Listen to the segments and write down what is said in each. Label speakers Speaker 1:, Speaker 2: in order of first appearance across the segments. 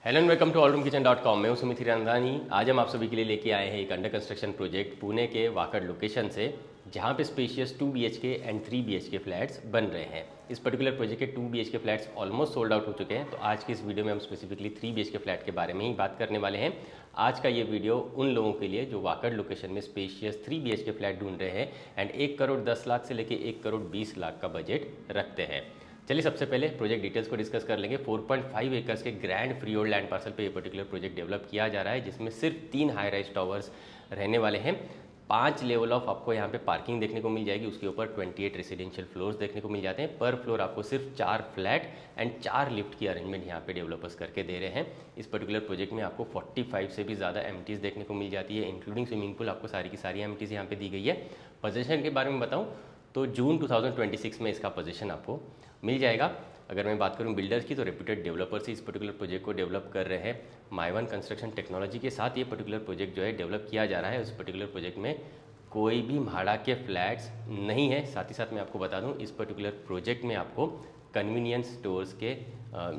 Speaker 1: Hello and welcome to allroomkitchen.com। मैं हूं सुमित हिरानंदानी। आज हम आप सभी के लिए लेके आए हैं एक अंडर कंस्ट्रक्शन प्रोजेक्ट पुणे के वाकड़ लोकेशन से, जहां पे spacious 2 BHK and 3 BHK flats बन रहे हैं। इस पर्टिकुलर प्रोजेक्ट के 2 BHK flats almost sold out हो चुके हैं, तो आज की इस वीडियो में हम स्पेसिफिकली 3 BHK फ्लैट के बारे में ही बात करने वाले हैं। आज का ये वीडियो उन लोगों के लिए जो वाकड़ लोकेशन में स्पेशियस 3 BHK फ्लैट ढूंढ रहे हैं एंड 1 करोड़ 10 लाख से लेकर 1 करोड़ 20 लाख का बजट रखते हैं। चलिए सबसे पहले प्रोजेक्ट डिटेल्स को डिस्कस कर लेंगे। 4.5 एकर्स के grand free hold land parcel पे ये पर्टिकुलर प्रोजेक्ट डेवलप किया जा रहा है, जिसमें सिर्फ 3 हाई राइज टावर्स रहने वाले हैं। 5 लेवल ऑफ आपको यहाँ पे पार्किंग देखने को मिल जाएगी। उसके ऊपर 28 रेसिडेंशियल फ्लोर्स देखने को मिल जाते हैं। पर फ्लोर आपको सिर्फ 4 फ्लैट एंड 4 लिफ्ट की अरेंजमेंट यहाँ पे डेवलपर्स करके दे रहे हैं। इस पर्टिकुलर प्रोजेक्ट में आपको 45 से भी ज़्यादा एमिटीज़ देखने को मिल जाती है, इंक्लूडिंग स्विमिंग पूल। आपको सारी की सारी एमिटीज़ यहाँ पे दी गई है। पोजीशन के बारे में बताऊँ तो जून 2026 में इसका पोजीशन आपको मिल जाएगा। अगर मैं बात करूं बिल्डर्स की, तो रेप्यूटेड डेवलपर्स ही इस पर्टिकुलर प्रोजेक्ट को डेवलप कर रहे हैं। माइवन कंस्ट्रक्शन टेक्नोलॉजी के साथ ये पर्टिकुलर प्रोजेक्ट जो है डेवलप किया जा रहा है। उस पर्टिकुलर प्रोजेक्ट में कोई भी भाड़ा के फ्लैट्स नहीं है। साथ ही साथ मैं आपको बता दूं, इस पर्टिकुलर प्रोजेक्ट में आपको कन्वीनियंस स्टोर्स के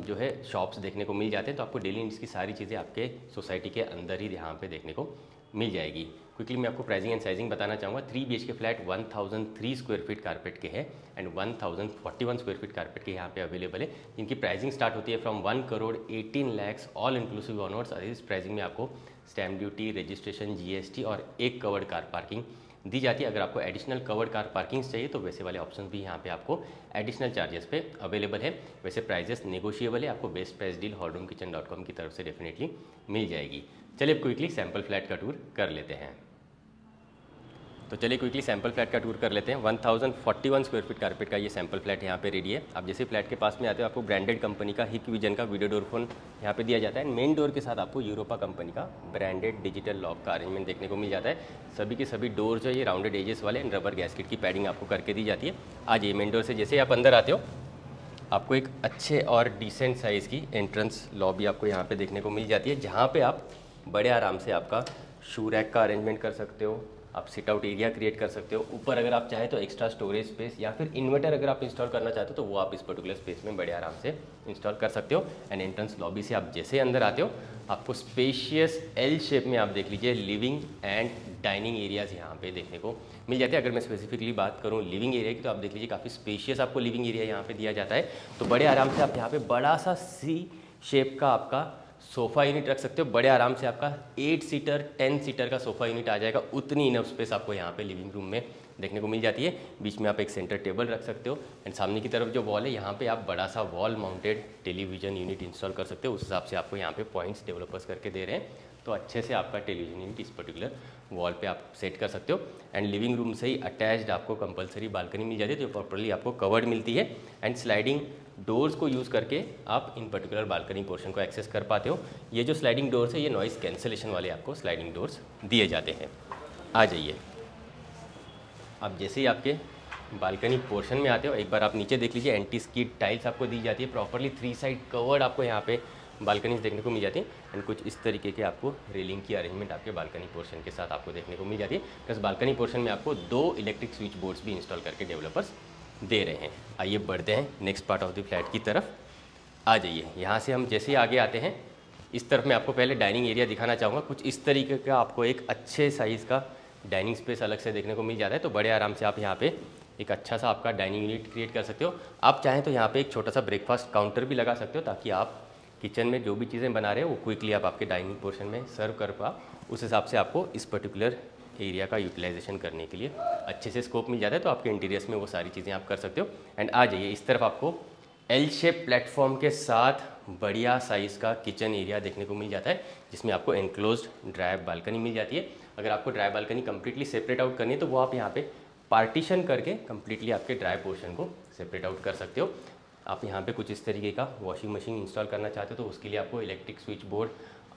Speaker 1: जो है शॉप्स देखने को मिल जाते हैं। तो आपको डेली नीड्स की सारी चीज़ें आपके सोसाइटी के अंदर ही यहाँ पे देखने को मिल जाएगी। क्विकली मैं आपको प्राइसिंग एंड साइजिंग बताना चाहूँगा। 3 BHK flat 1003 square feet carpet के हैं एंड 1041 स्क्वायर फीट कारपेट के यहाँ पे अवेलेबल है, जिनकी प्राइसिंग स्टार्ट होती है from 1 crore 18 lakh all inclusive onwards. इस प्राइसिंग में आपको स्टैम्प ड्यूटी, रजिस्ट्रेशन, GST और एक कवर्ड कार पार्किंग दी जाती है। अगर आपको एडिशनल कवर्ड कार पार्किंग चाहिए तो वैसे वाले ऑप्शन भी यहाँ पे आपको एडिशनल चार्जेस पे अवेलेबल है। वैसे प्राइजेस नेगोशिएबल है। आपको बेस्ट प्राइस डील allroomkitchen.com की तरफ से डेफिनेटली मिल जाएगी। चलिए अब क्विकली सैम्पल फ्लैट का टूर कर लेते हैं। तो चलिए क्विकली सैम्पल फ्लैट का टूर कर लेते हैं। 1041 स्क्वायर फीट कारपेट का ये सैम्पल फ्लैट यहाँ पे रेडी है। आप जैसे फ्लैट के पास में आते हो, आपको ब्रांडेड कंपनी का हिक विजन का वीडियो डोर फोन यहाँ पे दिया जाता है। मेन डोर के साथ आपको यूरोपा कंपनी का ब्रांडेड डिजिटल लॉक का अरेंजमेंट देखने को मिल जाता है। सभी के सभी डोर जो है ये राउंडेड एजेस वाले एंड रबर गैस्केट की पैडिंग आपको करके दी जाती है। आज ये मेन डोर से जैसे आप अंदर आते हो, आपको एक अच्छे और डिसेंट साइज़ की एंट्रेंस लॉबी आपको यहाँ पे देखने को मिल जाती है, जहाँ पे आप बड़े आराम से आपका शू रैक का अरेंजमेंट कर सकते हो। आप सिट आउट एरिया क्रिएट कर सकते हो। ऊपर अगर आप चाहें तो एक्स्ट्रा स्टोरेज स्पेस या फिर इन्वर्टर अगर आप इंस्टॉल करना चाहते हो तो वो आप इस पर्टिकुलर स्पेस में बड़े आराम से इंस्टॉल कर सकते हो। एंड एंट्रेंस लॉबी से आप जैसे अंदर आते हो, आपको स्पेशियस L शेप में आप देख लीजिए लिविंग एंड डाइनिंग एरियाज यहाँ पे देखने को मिल जाते हैं। अगर मैं स्पेसिफिकली बात करूँ लिविंग एरिया की, तो आप देख लीजिए काफ़ी स्पेशियस आपको लिविंग एरिया यहाँ पे दिया जाता है। तो बड़े आराम से आप यहाँ पे बड़ा सा C शेप का आपका सोफ़ा यूनिट रख सकते हो। बड़े आराम से आपका 8 सीटर 10 सीटर का सोफ़ा यूनिट आ जाएगा। उतनी इनफ स्पेस आपको यहाँ पे लिविंग रूम में देखने को मिल जाती है। बीच में आप एक सेंटर टेबल रख सकते हो एंड सामने की तरफ जो वॉल है, यहाँ पे आप बड़ा सा wall mounted television unit install कर सकते हो। उस हिसाब से आपको यहाँ पे पॉइंट्स डेवलपर्स करके दे रहे हैं, तो अच्छे से आपका टेलीविजन यूनिट इस पर्टिकुलर वॉल पे आप सेट कर सकते हो। एंड लिविंग रूम से ही अटैच्ड आपको कंपलसरी बालकनी मिल जाती है, जो प्रॉपर्ली आपको कवर्ड मिलती है। एंड स्लाइडिंग डोर्स को यूज़ करके आप इन पर्टिकुलर बालकनी पोर्शन को एक्सेस कर पाते हो। ये जो स्लाइडिंग डोर्स है, ये नॉइज़ कैंसिलेशन वाले आपको स्लाइडिंग डोर्स दिए जाते हैं। आ जाइए, आप जैसे ही आपके बालकनी पोर्शन में आते हो, एक बार आप नीचे देख लीजिए। एंटी स्किड टाइल्स आपको दी जाती है। प्रॉपर्ली 3 साइड कवर्ड आपको यहाँ पे बालकनीज देखने को मिल जाती है। एंड कुछ इस तरीके के आपको रेलिंग की अरेंजमेंट आपके बालकनी पोर्शन के साथ आपको देखने को मिल जाती है। प्लस बालकनी पोर्शन में आपको 2 इलेक्ट्रिक स्विच बोर्ड्स भी इंस्टॉल करके डेवलपर्स दे रहे हैं। आइए बढ़ते हैं next part of the flat की तरफ। आ जाइए, यहाँ से हम जैसे ही आगे आते हैं, इस तरफ मैं आपको पहले डाइनिंग एरिया दिखाना चाहूँगा। कुछ इस तरीके का आपको एक अच्छे साइज़ का डाइनिंग स्पेस अलग से देखने को मिल जाता है। तो बड़े आराम से आप यहाँ पे एक अच्छा सा आपका डाइनिंग यूनिट क्रिएट कर सकते हो। आप चाहें तो यहाँ पे एक छोटा सा ब्रेकफास्ट काउंटर भी लगा सकते हो, ताकि आप किचन में जो भी चीज़ें बना रहे हो वो क्विकली आप आपके डाइनिंग पोर्शन में सर्व कर पाओ। उस हिसाब से आपको इस पर्टिकुलर एरिया का यूटिलाइजेशन करने के लिए अच्छे से स्कोप मिल जाता है। तो आपके इंटीरियर्स में वो सारी चीज़ें आप कर सकते हो। एंड आ जाइए, इस तरफ आपको L शेप प्लेटफॉर्म के साथ बढ़िया साइज़ का किचन एरिया देखने को मिल जाता है, जिसमें आपको एनक्लोज्ड ड्राई बालकनी मिल जाती है। अगर आपको dry balcony completely separate out करनी है, तो वो आप यहाँ पे पार्टीशन करके कम्प्लीटली आपके ड्राई पोर्शन को सेपरेट आउट कर सकते हो। आप यहाँ पे कुछ इस तरीके का वॉशिंग मशीन इंस्टॉल करना चाहते हो, तो उसके लिए आपको electric switch board,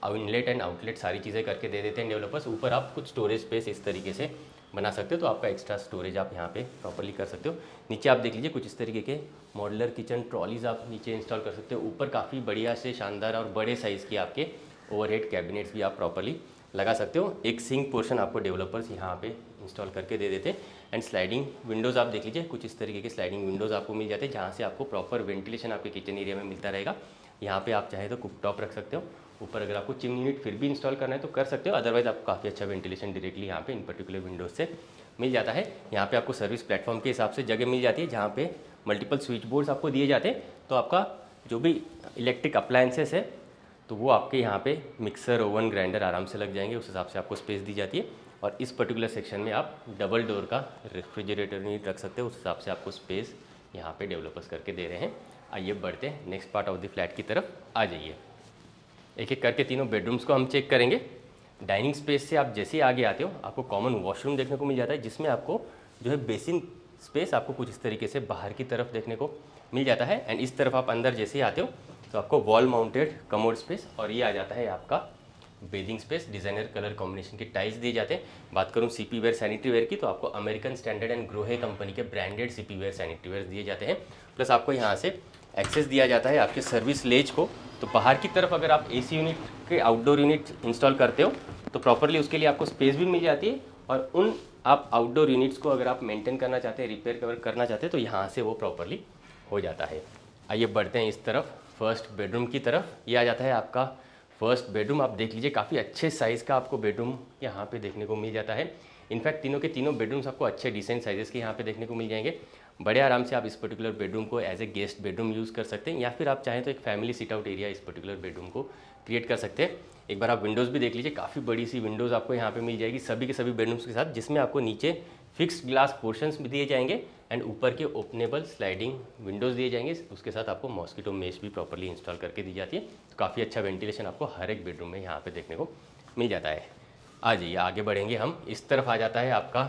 Speaker 1: inlet and outlet सारी चीज़ें करके दे देते हैं डेवलपर्स। ऊपर आप कुछ स्टोरेज स्पेस इस तरीके से बना सकते हो, तो आपका एक्स्ट्रा स्टोरेज आप यहाँ पे प्रॉपर्ली कर सकते हो। नीचे आप देख लीजिए, कुछ इस तरीके के मॉड्यूलर किचन ट्रॉलीज आप नीचे इंस्टॉल कर सकते हो। ऊपर काफ़ी बढ़िया से शानदार और बड़े साइज़ की आपके ओवरहेड कैबिनेट्स भी आप प्रॉपर्ली लगा सकते हो। एक सिंक पोर्शन आपको डेवलपर्स यहाँ पे इंस्टॉल करके दे देते हैं। एंड स्लाइडिंग विंडोज़ आप देख लीजिए, कुछ इस तरीके के स्लाइडिंग विंडोज़ आपको मिल जाते हैं, जहाँ से आपको प्रॉपर वेंटिलेशन आपके किचन एरिया में मिलता रहेगा। यहाँ पे आप चाहे तो कुक टॉप रख सकते हो। ऊपर अगर आपको चिमनी यूनिट फिर भी इंस्टॉल करना है तो कर सकते हो, अदरवाइज आपको काफ़ी अच्छा वेंटिलेशन डायरेक्टली यहाँ पे इन पर्टिकुलर विंडोज से मिल जाता है। यहाँ पे आपको सर्विस प्लेटफॉर्म के हिसाब से जगह मिल जाती है जहाँ पे मल्टीपल स्विच बोर्ड्स आपको दिए जाते हैं। तो आपका जो भी इलेक्ट्रिक अप्लायंसेस है तो वो आपके यहाँ पे मिक्सर, ओवन, ग्राइंडर आराम से लग जाएंगे, उस हिसाब से आपको स्पेस दी जाती है। और इस पर्टिकुलर सेक्शन में आप डबल डोर का रेफ्रिजरेटर यूनिट रख सकते हो, उस हिसाब से आपको स्पेस यहाँ पे डेवलपर्स करके दे रहे हैं। आइए बढ़ते हैं next part of the flat की तरफ, आ जाइए। एक एक करके तीनों बेडरूम्स को हम चेक करेंगे। डाइनिंग स्पेस से आप जैसे ही आगे आते हो आपको कॉमन वॉशरूम देखने को मिल जाता है, जिसमें आपको जो है बेसिन स्पेस आपको कुछ इस तरीके से बाहर की तरफ देखने को मिल जाता है। एंड इस तरफ आप अंदर जैसे ही आते हो तो आपको वॉल माउंटेड कमोड स्पेस, और ये आ जाता है आपका bathing space. Designer colour combination के टाइल्स दिए जाते हैं। बात करूँ सीपी वेयर सैनिटरी वेयर की तो आपको American standard and Grohe company के branded CP ware sanitary ware दिए जाते हैं। प्लस आपको यहाँ से एक्सेस दिया जाता है आपके सर्विस लेज को। तो बाहर की तरफ अगर आप एसी यूनिट के आउटडोर यूनिट इंस्टॉल करते हो तो प्रॉपरली उसके लिए आपको स्पेस भी मिल जाती है, और उन आप आउटडोर यूनिट्स को अगर आप मेंटेन करना चाहते हैं, रिपेयर कवर करना चाहते हैं तो यहाँ से वो प्रॉपरली हो जाता है। आइए बढ़ते हैं इस तरफ फर्स्ट बेडरूम की तरफ। ये आ जाता है आपका फर्स्ट बेडरूम। आप देख लीजिए काफ़ी अच्छे साइज़ का आपको बेडरूम यहाँ पे देखने को मिल जाता है। इनफैक्ट तीनों के तीनों बेडरूम्स आपको अच्छे डिसेंट साइजेस के यहाँ पे देखने को मिल जाएंगे। बड़े आराम से आप इस पर्टिकुलर बेडरूम को as a guest bedroom use कर सकते हैं, या फिर आप चाहें तो एक फैमिली सिट आउट एरिया इस पर्टिकुलर बेडरूम को क्रिएट कर सकते हैं। एक बार आप विंडोज़ भी देख लीजिए, काफ़ी बड़ी सी विंडोज़ आपको यहाँ पे मिल जाएगी सभी के सभी बेडरूम्स के साथ, जिसमें आपको नीचे फिक्स्ड ग्लास पोर्शंस भी दिए जाएंगे एंड ऊपर के ओपनेबल स्लाइडिंग विंडोज़ दिए जाएंगे। उसके साथ आपको मॉस्किटो मेश भी प्रॉपर्ली इंस्टॉल करके दी जाती है। तो काफ़ी अच्छा वेंटिलेशन आपको हर एक बेडरूम में यहाँ पे देखने को मिल जाता है। आ जाइए आगे बढ़ेंगे हम। इस तरफ आ जाता है आपका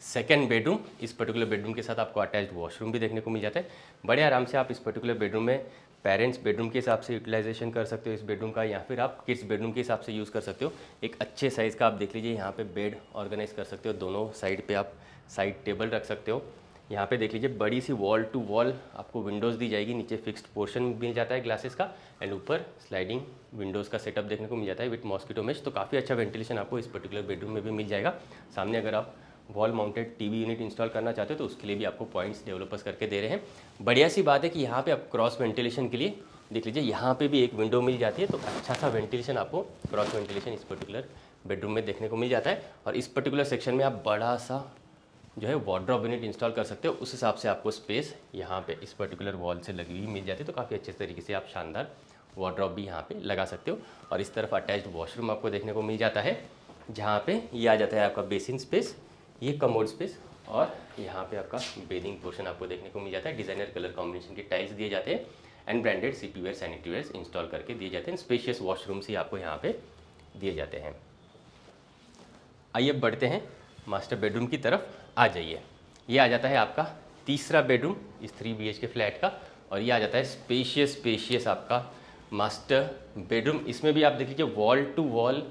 Speaker 1: सेकेंड बेडरूम। इस पर्टिकुलर बेडरूम के साथ आपको अटैच्ड वॉशरूम भी देखने को मिल जाता है। बड़े आराम से आप इस पर्टिकुलर बेडरूम में पेरेंट्स बेडरूम के हिसाब से यूटिलाइजेशन कर सकते हो इस बेडरूम का, या फिर आप किड्स बेडरूम के हिसाब से यूज़ कर सकते हो। एक अच्छे साइज़ का आप देख लीजिए यहाँ पे बेड ऑर्गेनाइज कर सकते हो। दोनों साइड पे आप साइड टेबल रख सकते हो। यहाँ पे देख लीजिए बड़ी सी वॉल टू वॉल आपको विंडोज़ दी जाएगी। नीचे फिक्स्ड पोर्शन मिल जाता है ग्लासेस का, एंड ऊपर स्लाइडिंग विंडोज़ का सेटअप देखने को मिल जाता है विथ मॉस्किटो मेश। तो काफ़ी अच्छा वेंटिलेशन आपको इस पर्टिकुलर बेडरूम में भी मिल जाएगा। सामने अगर आप wall mounted TV unit install करना चाहते हो तो उसके लिए भी आपको पॉइंट्स डेवलपर्स करके दे रहे हैं। बढ़िया सी बात है कि यहाँ पे आप क्रॉस वेंटिलेशन के लिए देख लीजिए यहाँ पे भी एक विंडो मिल जाती है। तो अच्छा सा वेंटिलेशन आपको क्रॉस वेंटिलेशन इस पर्टिकुलर बेडरूम में देखने को मिल जाता है। और इस पर्टिकुलर सेक्शन में आप बड़ा सा जो है वार्डरोब यूनिट इंस्टॉल कर सकते हो। उस हिसाब से आपको स्पेस यहाँ पे इस पर्टिकुलर वॉल से लगी हुई मिल जाती है। तो काफ़ी अच्छे तरीके से आप शानदार वार्डरोब भी यहाँ पे लगा सकते हो। और इस तरफ अटैच्ड वॉशरूम आपको देखने को मिल जाता है, जहाँ पे ये आ जाता है आपका बेसिन स्पेस, ये कमोड स्पेस, और यहाँ पे आपका बेदिंग पोर्शन आपको देखने को मिल जाता है। डिज़ाइनर कलर कॉम्बिनेशन के टाइल्स दिए जाते हैं and branded CP ware sanitary wares install करके दिए जाते हैं। स्पेशियस वॉशरूम्स ही आपको यहाँ पे दिए जाते हैं। आइए बढ़ते हैं मास्टर बेडरूम की तरफ, आ जाइए। ये आ जाता है आपका तीसरा बेडरूम इस 3 BHK फ्लैट का, और ये आ जाता है स्पेशियस आपका मास्टर बेडरूम। इसमें भी आप देख लीजिए वॉल टू वॉल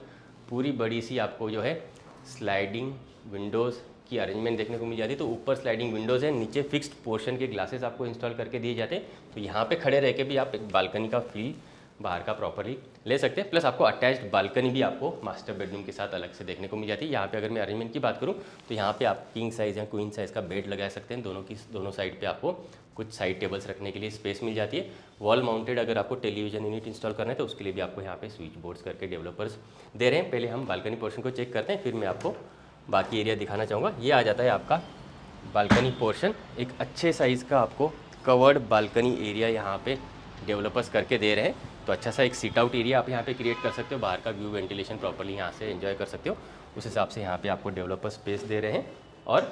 Speaker 1: पूरी बड़ी सी आपको जो है स्लाइडिंग विंडोज़ की अरेंजमेंट देखने को मिल जाती है। तो ऊपर स्लाइडिंग विंडोज़ है, नीचे फिक्स्ड पोर्शन के ग्लासेस आपको इंस्टॉल करके दिए जाते हैं। तो यहाँ पे खड़े रह के भी आप एक बालकनी का फील बाहर का प्रॉपरली ले सकते हैं। प्लस आपको अटैच्ड बालकनी भी आपको मास्टर बेडरूम के साथ अलग से देखने को मिल जाती है। यहाँ पे अगर मैं अरेंजमेंट की बात करूँ तो यहाँ पे आप किंग साइज़ या क्वीन साइज़ का बेड लगा सकते हैं। दोनों साइड पे आपको कुछ साइड टेबल्स रखने के लिए स्पेस मिल जाती है। वॉल माउंटेड अगर आपको टेलीविजन यूनिट इंस्टॉल करना है तो उसके लिए भी आपको यहाँ पे स्विच बोर्ड्स करके डेवलपर्स दे रहे हैं। पहले हम बालकनी पोर्शन को चेक करते हैं, फिर मैं आपको बाकी एरिया दिखाना चाहूँगा। ये आ जाता है आपका बालकनी पोर्शन। एक अच्छे साइज़ का आपको कवर्ड बालकनी एरिया यहाँ पे डेवलपर्स करके दे रहे हैं। तो अच्छा सा एक सीट आउट एरिया आप यहाँ पे क्रिएट कर सकते हो। बाहर का व्यू वेंटिलेशन प्रॉपर्ली यहाँ से एंजॉय कर सकते हो। उस हिसाब से यहाँ पे आपको डेवलपर स्पेस दे रहे हैं। और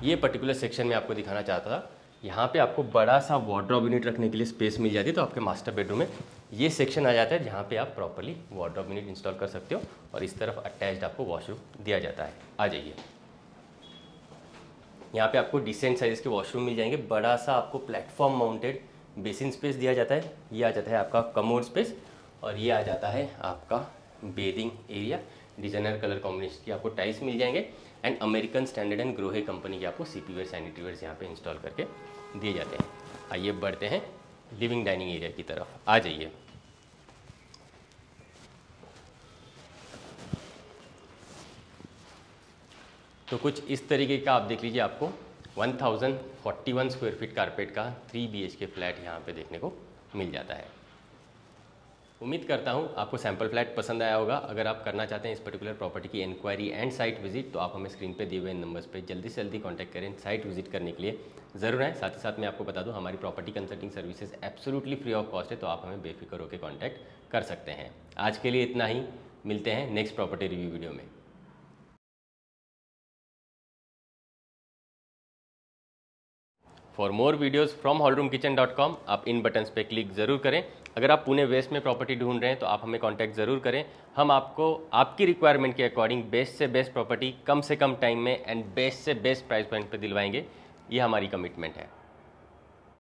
Speaker 1: ये पर्टिकुलर सेक्शन में आपको दिखाना चाहता था, यहाँ पे आपको बड़ा सा वार्डरोब यूनिट रखने के लिए स्पेस मिल जाती है। तो आपके मास्टर बेडरूम में ये सेक्शन आ जाता है जहाँ पे आप प्रॉपर्ली वार्डरोब यूनिट इंस्टॉल कर सकते हो। और इस तरफ अटैच्ड आपको वॉशरूम दिया जाता है। आ जाइए, यहाँ पे आपको डिसेंट साइज़ के वॉशरूम मिल जाएंगे। बड़ा सा आपको प्लेटफॉर्म माउंटेड बेसिन स्पेस दिया जाता है। ये आ जाता है आपका कमोड स्पेस, और ये आ जाता है आपका bathing area. Designer colour combination की आपको टाइल्स मिल जाएंगे and American standard and Grohe company के आपको सीपी वेयर सैनिटरी वेयर्स यहाँ पे इंस्टॉल करके दिए जाते हैं। आइए बढ़ते हैं लिविंग डाइनिंग एरिया की तरफ, आ जाइए। तो कुछ इस तरीके का आप देख लीजिए आपको 1041 स्क्वायर फीट कारपेट का 3 BHK फ्लैट यहाँ पे देखने को मिल जाता है। उम्मीद करता हूँ आपको सैम्पल फ्लैट पसंद आया होगा। अगर आप करना चाहते हैं इस पर्टिकुलर प्रॉपर्टी की इंक्वायरी एंड साइट विजिट, तो आप हमें स्क्रीन पे दिए हुए नंबर्स पे जल्दी से जल्दी कांटेक्ट करें। साइट विजिट करने के लिए ज़रूर आएँ। साथ ही साथ मैं आपको बता दूँ हमारी property consulting services absolutely free of cost है, तो आप हमें बेफिक्र होकर कॉन्टैक्ट कर सकते हैं। आज के लिए इतना ही, मिलते हैं नेक्स्ट प्रॉपर्टी रिव्यू वीडियो में। For more videos from hallroomkitchen.com आप इन बटन्स पे क्लिक ज़रूर करें। अगर आप पुणे वेस्ट में प्रॉपर्टी ढूंढ रहे हैं तो आप हमें कांटेक्ट ज़रूर करें। हम आपको आपकी रिक्वायरमेंट के अकॉर्डिंग बेस्ट से बेस्ट प्रॉपर्टी कम से कम टाइम में एंड बेस्ट से बेस्ट प्राइस पॉइंट पे दिलवाएंगे। ये हमारी कमिटमेंट है।